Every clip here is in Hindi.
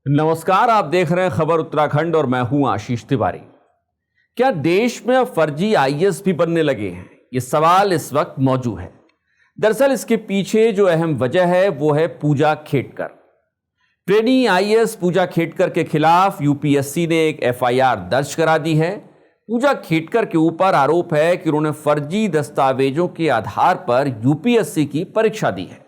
नमस्कार, आप देख रहे हैं खबर उत्तराखंड और मैं हूं आशीष तिवारी। क्या देश में अब फर्जी आईएएस भी बनने लगे हैं? ये सवाल इस वक्त मौजूद है। दरअसल इसके पीछे जो अहम वजह है वो है पूजा खेटकर। ट्रेनी आईएएस पूजा खेटकर के खिलाफ यूपीएससी ने एक एफआईआर दर्ज करा दी है। पूजा खेटकर के ऊपर आरोप है कि उन्होंने फर्जी दस्तावेजों के आधार पर यूपीएससी की परीक्षा दी है।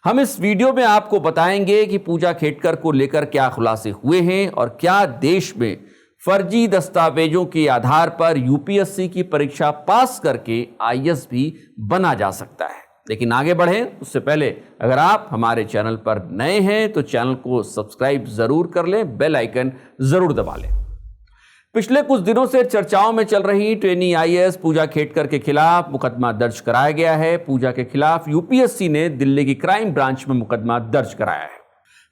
हम इस वीडियो में आपको बताएंगे कि पूजा खेटकर को लेकर क्या खुलासे हुए हैं और क्या देश में फर्जी दस्तावेजों के आधार पर यूपीएससी की परीक्षा पास करके आईएएस भी बना जा सकता है। लेकिन आगे बढ़ें उससे पहले अगर आप हमारे चैनल पर नए हैं तो चैनल को सब्सक्राइब जरूर कर लें, बेल आइकन जरूर दबा लें। पिछले कुछ दिनों से चर्चाओं में चल रही ट्रेनी आईएएस पूजा खेटकर के खिलाफ मुकदमा दर्ज कराया गया है। पूजा के खिलाफ यूपीएससी ने दिल्ली की क्राइम ब्रांच में मुकदमा दर्ज कराया है।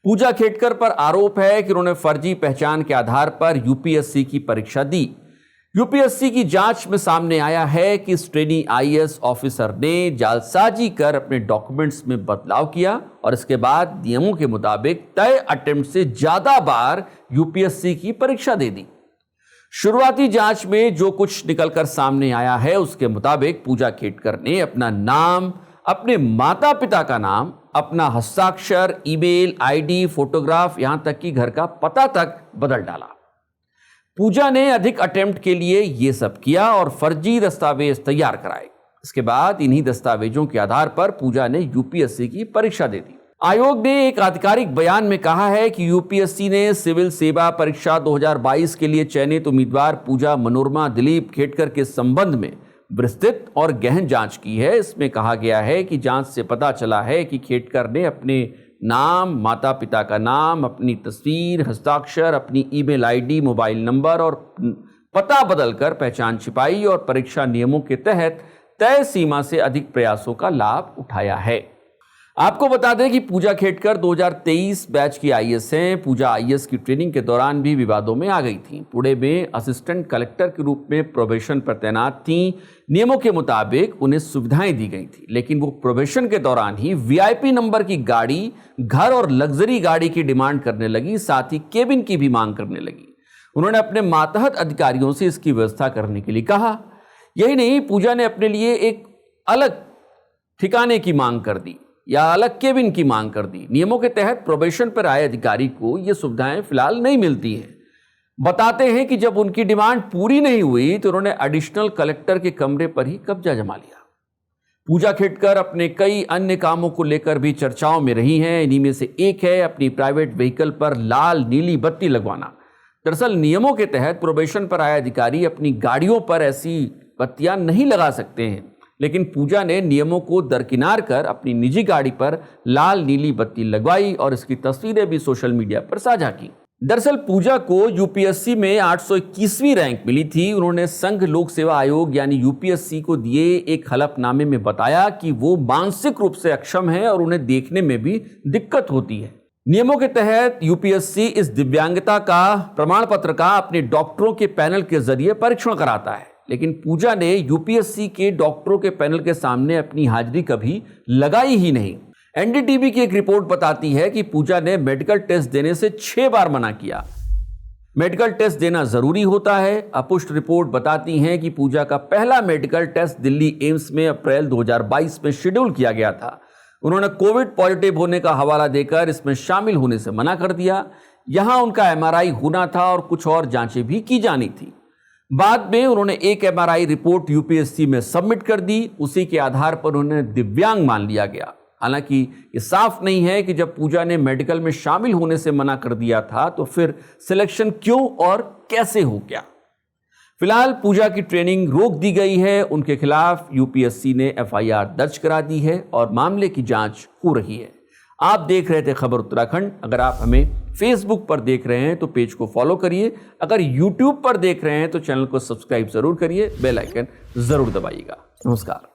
पूजा खेटकर पर आरोप है कि उन्होंने फर्जी पहचान के आधार पर यूपीएससी की परीक्षा दी। यूपीएससी की जांच में सामने आया है कि इस ट्रेनी आईएएस ऑफिसर ने जालसाजी कर अपने डॉक्यूमेंट्स में बदलाव किया और इसके बाद नियमों के मुताबिक तय अटेम्प्ट से ज्यादा बार यूपीएससी की परीक्षा दे दी। शुरुआती जांच में जो कुछ निकलकर सामने आया है उसके मुताबिक पूजा खेटकर ने अपना नाम, अपने माता पिता का नाम, अपना हस्ताक्षर, ईमेल आईडी, फोटोग्राफ, यहां तक कि घर का पता तक बदल डाला। पूजा ने अधिक अटेम्प्ट के लिए यह सब किया और फर्जी दस्तावेज तैयार कराए। इसके बाद इन्हीं दस्तावेजों के आधार पर पूजा ने यूपीएससी की परीक्षा दे दी। आयोग ने एक आधिकारिक बयान में कहा है कि यूपीएससी ने सिविल सेवा परीक्षा 2022 के लिए चयनित उम्मीदवार पूजा मनोरमा दिलीप खेटकर के संबंध में विस्तृत और गहन जांच की है। इसमें कहा गया है कि जांच से पता चला है कि खेटकर ने अपने नाम, माता पिता का नाम, अपनी तस्वीर, हस्ताक्षर, अपनी ईमेल आईडी, मोबाइल नंबर और पता बदलकर पहचान छिपाई और परीक्षा नियमों के तहत तय सीमा से अधिक प्रयासों का लाभ उठाया है। आपको बता दें कि पूजा खेटकर 2023 बैच की आईएएस हैं। पूजा आईएएस की ट्रेनिंग के दौरान भी विवादों में आ गई थी। पुणे में असिस्टेंट कलेक्टर के रूप में प्रोबेशन पर तैनात थी। नियमों के मुताबिक उन्हें सुविधाएं दी गई थी, लेकिन वो प्रोबेशन के दौरान ही वीआईपी नंबर की गाड़ी, घर और लग्जरी गाड़ी की डिमांड करने लगी, साथ ही केबिन की भी मांग करने लगी। उन्होंने अपने मातहत अधिकारियों से इसकी व्यवस्था करने के लिए कहा। यही नहीं, पूजा ने अपने लिए एक अलग ठिकाने की मांग कर दी या अलग केबिन की मांग कर दी। नियमों के तहत प्रोबेशन पर आए अधिकारी को ये सुविधाएं फिलहाल नहीं मिलती हैं। बताते हैं कि जब उनकी डिमांड पूरी नहीं हुई तो उन्होंने एडिशनल कलेक्टर के कमरे पर ही कब्जा जमा लिया। पूजा खेटकर अपने कई अन्य कामों को लेकर भी चर्चाओं में रही हैं। इन्हीं में से एक है अपनी प्राइवेट व्हीकल पर लाल नीली बत्ती लगवाना। दरअसल नियमों के तहत प्रोबेशन पर आए अधिकारी अपनी गाड़ियों पर ऐसी बत्तियां नहीं लगा सकते हैं, लेकिन पूजा ने नियमों को दरकिनार कर अपनी निजी गाड़ी पर लाल नीली बत्ती लगवाई और इसकी तस्वीरें भी सोशल मीडिया पर साझा की। दरअसल पूजा को यूपीएससी में 821वीं रैंक मिली थी। उन्होंने संघ लोक सेवा आयोग यानी यूपीएससी को दिए एक हलफनामे में बताया कि वो मानसिक रूप से अक्षम है और उन्हें देखने में भी दिक्कत होती है। नियमों के तहत यूपीएससी इस दिव्यांगता का प्रमाण पत्र का अपने डॉक्टरों के पैनल के जरिए परीक्षण कराता है, लेकिन पूजा ने यूपीएससी के डॉक्टरों के पैनल के सामने अपनी हाजिरी कभी लगाई ही नहीं। एनडीटीवी की एक रिपोर्ट बताती है कि पूजा ने मेडिकल टेस्ट देने से 6 बार मना किया। मेडिकल टेस्ट देना जरूरी होता है। अपुष्ट रिपोर्ट बताती है कि पूजा का पहला मेडिकल टेस्ट दिल्ली एम्स में अप्रैल 2022 में शेड्यूल किया गया था। उन्होंने कोविड पॉजिटिव होने का हवाला देकर इसमें शामिल होने से मना कर दिया। यहां उनका एमआरआई होना था और कुछ और जांचें भी की जानी थी। बाद में उन्होंने एक एमआरआई रिपोर्ट यूपीएससी में सबमिट कर दी। उसी के आधार पर उन्हें दिव्यांग मान लिया गया। हालांकि ये साफ नहीं है कि जब पूजा ने मेडिकल में शामिल होने से मना कर दिया था तो फिर सिलेक्शन क्यों और कैसे हो गया। फिलहाल पूजा की ट्रेनिंग रोक दी गई है। उनके खिलाफ यूपीएससी ने एफआईआर दर्ज करा दी है और मामले की जांच हो रही है। आप देख रहे थे खबर उत्तराखंड। अगर आप हमें फेसबुक पर देख रहे हैं तो पेज को फॉलो करिए। अगर यूट्यूब पर देख रहे हैं तो चैनल को सब्सक्राइब जरूर करिए, बेल आइकन जरूर दबाइएगा। नमस्कार।